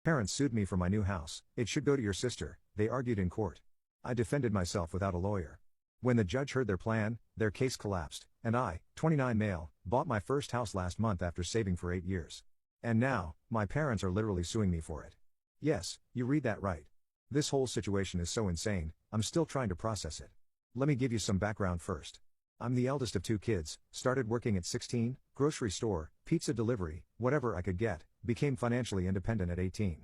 Parents sued me for my new house. It should go to your sister, they argued in court. I defended myself without a lawyer. When the judge heard their plan, their case collapsed, and I, 29 male, bought my first house last month after saving for 8 years. And now, my parents are literally suing me for it. Yes, you read that right. This whole situation is so insane, I'm still trying to process it. Let me give you some background first. I'm the eldest of 2 kids, started working at 16, grocery store, pizza delivery, whatever I could get, became financially independent at 18.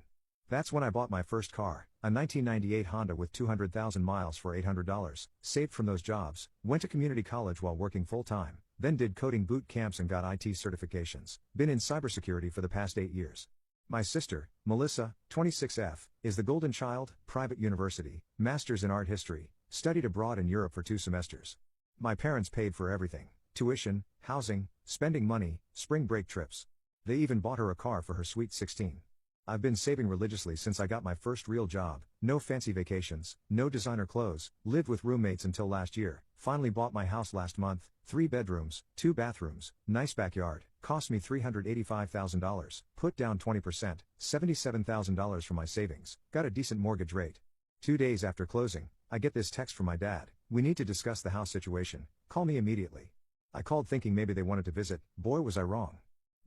That's when I bought my first car, a 1998 Honda with 200,000 miles for $800, saved from those jobs, went to community college while working full-time, then did coding boot camps and got IT certifications, been in cybersecurity for the past 8 years. My sister, Melissa, 26F, is the golden child, private university, master's in art history, studied abroad in Europe for 2 semesters. My parents paid for everything: tuition, housing, spending money, spring break trips. They even bought her a car for her sweet 16. I've been saving religiously since I got my first real job, no fancy vacations, no designer clothes, lived with roommates until last year, finally bought my house last month, 3 bedrooms, 2 bathrooms, nice backyard, cost me $385,000, put down 20%, $77,000 from my savings, got a decent mortgage rate. 2 days after closing, I get this text from my dad: "We need to discuss the house situation, call me immediately." I called thinking maybe they wanted to visit. Boy, was I wrong.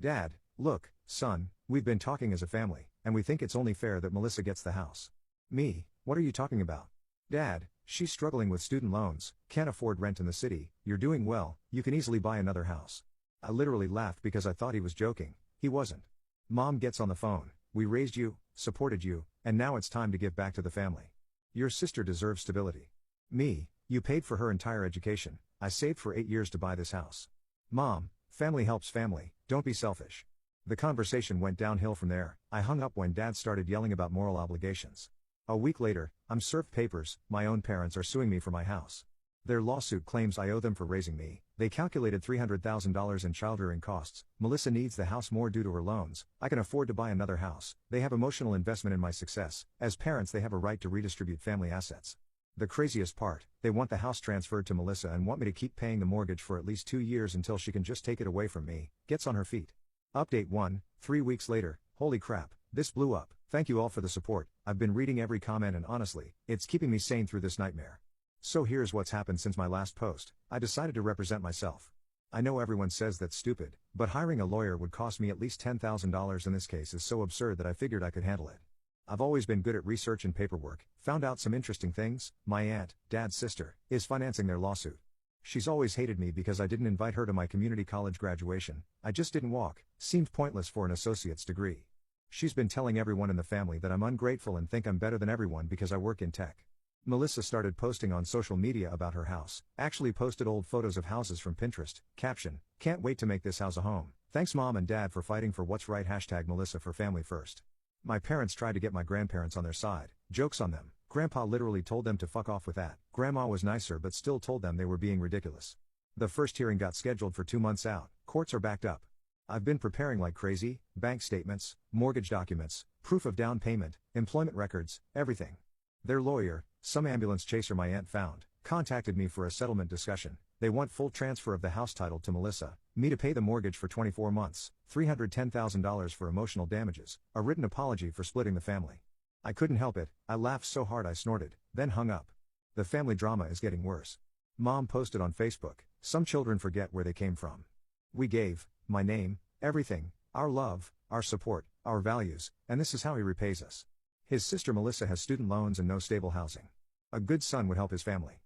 "Dad, look, son, we've been talking as a family, and we think it's only fair that Melissa gets the house." Me: "What are you talking about? Dad, she's struggling with student loans, can't afford rent in the city, you're doing well, you can easily buy another house." I literally laughed because I thought he was joking. He wasn't. Mom gets on the phone: "We raised you, supported you, and now it's time to give back to the family. Your sister deserves stability." Me: "You paid for her entire education, I saved for 8 years to buy this house." Mom: "Family helps family, don't be selfish." The conversation went downhill from there. I hung up when Dad started yelling about moral obligations. A week later, I'm served papers: my own parents are suing me for my house. Their lawsuit claims I owe them for raising me. They calculated $300,000 in childrearing costs. Melissa needs the house more due to her loans. I can afford to buy another house. They have emotional investment in my success. As parents, they have a right to redistribute family assets. The craziest part, they want the house transferred to Melissa and want me to keep paying the mortgage for at least 2 years until she can just take it away from me, gets on her feet. Update 1, 3 weeks later, holy crap, this blew up. Thank you all for the support. I've been reading every comment and honestly, it's keeping me sane through this nightmare. So here's what's happened since my last post. I decided to represent myself. I know everyone says that's stupid, but hiring a lawyer would cost me at least $10,000 in this case is so absurd that I figured I could handle it. I've always been good at research and paperwork, found out some interesting things. My aunt, Dad's sister, is financing their lawsuit. She's always hated me because I didn't invite her to my community college graduation. I just didn't walk, seemed pointless for an associate's degree. She's been telling everyone in the family that I'm ungrateful and think I'm better than everyone because I work in tech. Melissa started posting on social media about her house, actually posted old photos of houses from Pinterest, caption: "Can't wait to make this house a home. Thanks Mom and Dad for fighting for what's right. #Melissa for family first." My parents tried to get my grandparents on their side. Joke's on them. Grandpa literally told them to fuck off with that. Grandma was nicer but still told them they were being ridiculous. The first hearing got scheduled for 2 months out. Courts are backed up. I've been preparing like crazy: bank statements, mortgage documents, proof of down payment, employment records, everything. Their lawyer, some ambulance chaser my aunt found, contacted me for a settlement discussion. They want full transfer of the house title to Melissa, me to pay the mortgage for 24 months, $310,000 for emotional damages, a written apology for splitting the family. I couldn't help it, I laughed so hard I snorted, then hung up. The family drama is getting worse. Mom posted on Facebook: "Some children forget where they came from. We gave, my name, everything, our love, our support, our values, and this is how he repays us." His sister Melissa has student loans and no stable housing. A good son would help his family.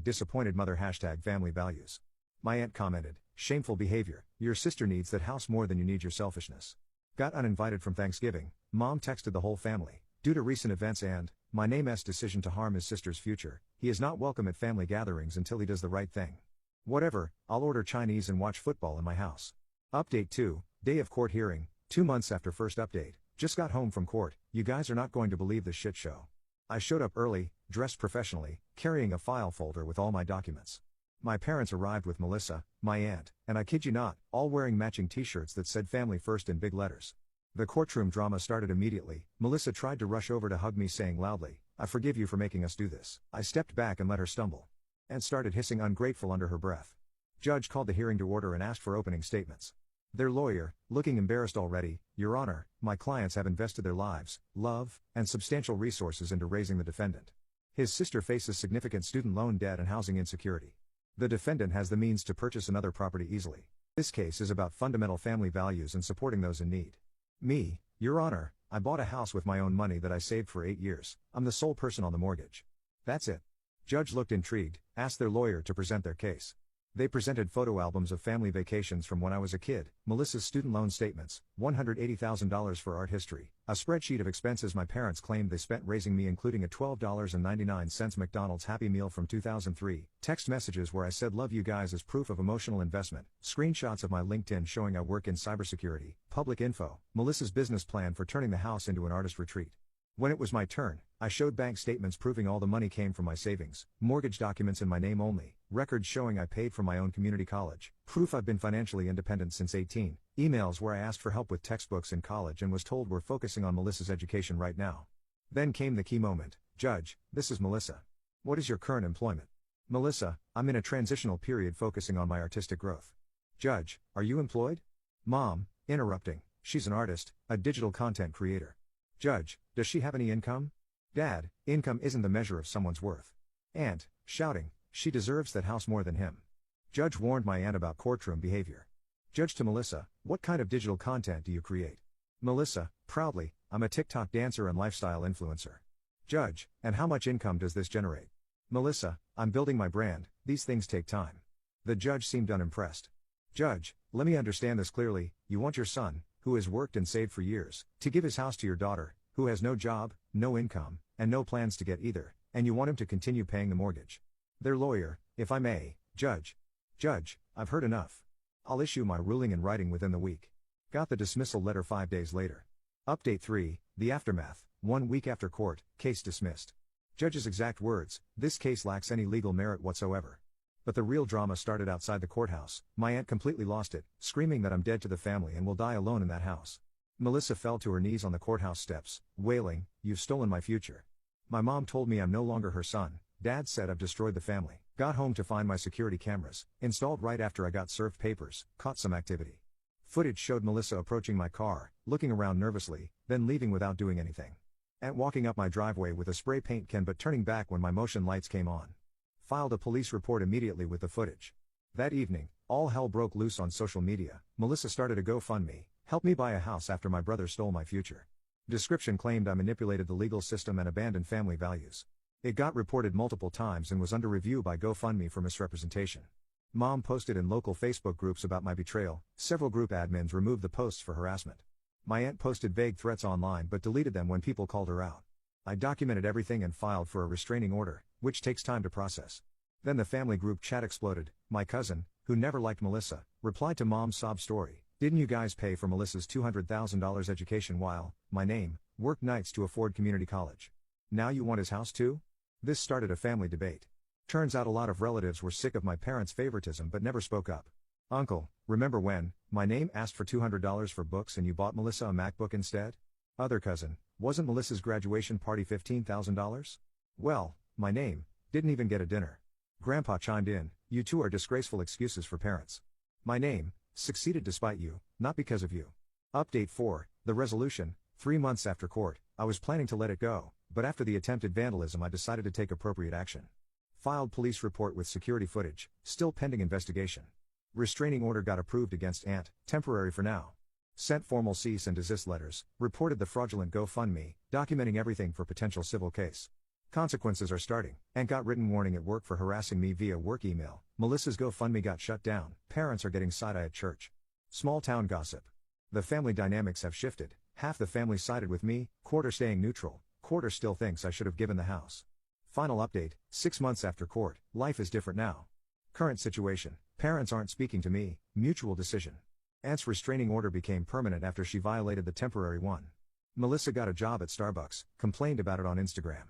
#disappointed mother #family values. My aunt commented: "Shameful behavior, your sister needs that house more than you need your selfishness." Got uninvited from Thanksgiving. Mom texted the whole family: "Due to recent events and my name's decision to harm his sister's future, he is not welcome at family gatherings until he does the right thing. Whatever, I'll order Chinese and watch football in my house." Update 2, day of court hearing, 2 months after first update. Just got home from court. You guys are not going to believe this shit show. I showed up early, dressed professionally, carrying a file folder with all my documents. My parents arrived with Melissa, my aunt, and I kid you not, all wearing matching t-shirts that said "Family First" in big letters. The courtroom drama started immediately. Melissa tried to rush over to hug me saying loudly, "I forgive you for making us do this." I stepped back and let her stumble. And started hissing ungrateful under her breath. Judge called the hearing to order and asked for opening statements. Their lawyer, looking embarrassed already, Your Honor, my clients have invested their lives, love, and substantial resources into raising the defendant. His sister faces significant student loan debt and housing insecurity. The defendant has the means to purchase another property easily. This case is about fundamental family values and supporting those in need. Me, Your Honor, I bought a house with my own money that I saved for 8 years. I'm the sole person on the mortgage. That's it. Judge looked intrigued, asked their lawyer to present their case. They presented photo albums of family vacations from when I was a kid, Melissa's student loan statements, $180,000 for art history, a spreadsheet of expenses my parents claimed they spent raising me, including a $12.99 McDonald's Happy Meal from 2003, text messages where I said love you guys as proof of emotional investment, screenshots of my LinkedIn showing I work in cybersecurity, public info, Melissa's business plan for turning the house into an artist retreat. When it was my turn, I showed bank statements proving all the money came from my savings, mortgage documents in my name only, records showing I paid for my own community college, proof I've been financially independent since 18, emails where I asked for help with textbooks in college and was told we're focusing on Melissa's education right now. Then came the key moment. Judge, this is Melissa. What is your current employment? Melissa, I'm in a transitional period focusing on my artistic growth. Judge, are you employed? Mom, interrupting, she's an artist, a digital content creator. Judge, does she have any income? Dad, income isn't the measure of someone's worth. Aunt, shouting, she deserves that house more than him. Judge warned my aunt about courtroom behavior. Judge to Melissa, what kind of digital content do you create? Melissa, proudly, I'm a TikTok dancer and lifestyle influencer. Judge, and how much income does this generate? Melissa, I'm building my brand, these things take time. The judge seemed unimpressed. Judge, let me understand this clearly, you want your son, who has worked and saved for years, to give his house to your daughter, who has no job, no income, and no plans to get either, and you want him to continue paying the mortgage. Their lawyer, if I may, Judge. Judge, I've heard enough. I'll issue my ruling in writing within the week. Got the dismissal letter 5 days later. Update 3, the aftermath, 1 week after court, case dismissed. Judge's exact words, this case lacks any legal merit whatsoever. But the real drama started outside the courthouse. My aunt completely lost it, screaming that I'm dead to the family and will die alone in that house. Melissa fell to her knees on the courthouse steps, wailing, you've stolen my future. My mom told me I'm no longer her son. Dad said I've destroyed the family. Got home to find my security cameras, installed right after I got served papers, caught some activity. Footage showed Melissa approaching my car, looking around nervously, then leaving without doing anything. Aunt walking up my driveway with a spray paint can but turning back when my motion lights came on. Filed a police report immediately with the footage. That evening, all hell broke loose on social media. Melissa started a GoFundMe, help me buy a house after my brother stole my future. Description claimed I manipulated the legal system and abandoned family values. It got reported multiple times and was under review by GoFundMe for misrepresentation. Mom posted in local Facebook groups about my betrayal. Several group admins removed the posts for harassment. My aunt posted vague threats online but deleted them when people called her out. I documented everything and filed for a restraining order, which takes time to process. Then the family group chat exploded. My cousin, who never liked Melissa, replied to Mom's sob story. Didn't you guys pay for Melissa's $200,000 education while, my name, worked nights to afford community college? Now you want his house too? This started a family debate. Turns out a lot of relatives were sick of my parents' favoritism but never spoke up. Uncle, remember when, my name asked for $200 for books and you bought Melissa a MacBook instead? Other cousin, wasn't Melissa's graduation party $15,000? Well, my name, didn't even get a dinner. Grandpa chimed in, you two are disgraceful excuses for parents. My name, succeeded despite you, not because of you. Update 4, the resolution, 3 months after court, I was planning to let it go, but after the attempted vandalism I decided to take appropriate action. Filed police report with security footage, still pending investigation. Restraining order got approved against aunt, temporary for now. Sent formal cease and desist letters, reported the fraudulent GoFundMe, documenting everything for potential civil case. Consequences are starting, and got written warning at work for harassing me via work email. Melissa's GoFundMe got shut down, parents are getting side-eye at church. Small town gossip. The family dynamics have shifted, half the family sided with me, quarter staying neutral, quarter still thinks I should have given the house. Final update, 6 months after court, life is different now. Current situation, parents aren't speaking to me, mutual decision. Aunt's restraining order became permanent after she violated the temporary one. Melissa got a job at Starbucks, complained about it on Instagram.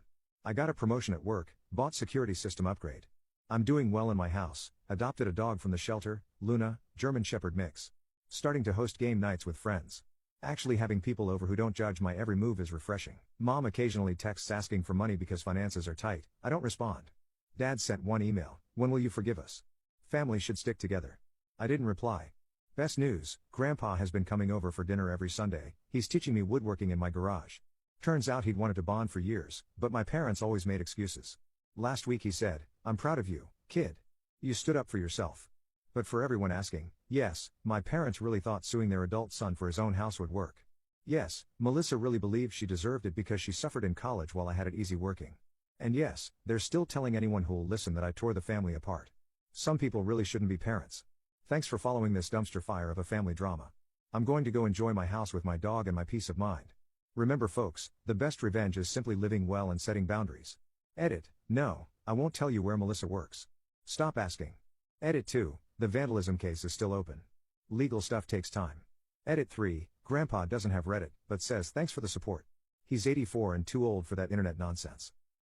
I got a promotion at work, bought security system upgrade. I'm doing well in my house, adopted a dog from the shelter, Luna, German Shepherd mix. Starting to host game nights with friends. Actually having people over who don't judge my every move is refreshing. Mom occasionally texts asking for money because finances are tight. I don't respond. Dad sent one email, when will you forgive us? Family should stick together. I didn't reply. Best news, Grandpa has been coming over for dinner every Sunday. He's teaching me woodworking in my garage. Turns out he'd wanted to bond for years, but my parents always made excuses. Last week he said, "I'm proud of you, kid. You stood up for yourself." But for everyone asking, yes, my parents really thought suing their adult son for his own house would work. Yes, Melissa really believed she deserved it because she suffered in college while I had it easy working. And yes, they're still telling anyone who'll listen that I tore the family apart. Some people really shouldn't be parents. Thanks for following this dumpster fire of a family drama. I'm going to go enjoy my house with my dog and my peace of mind. Remember folks, the best revenge is simply living well and setting boundaries. Edit, no, I won't tell you where Melissa works. Stop asking. Edit 2, the vandalism case is still open. Legal stuff takes time. Edit 3, Grandpa doesn't have Reddit, but says thanks for the support. He's 84 and too old for that internet nonsense.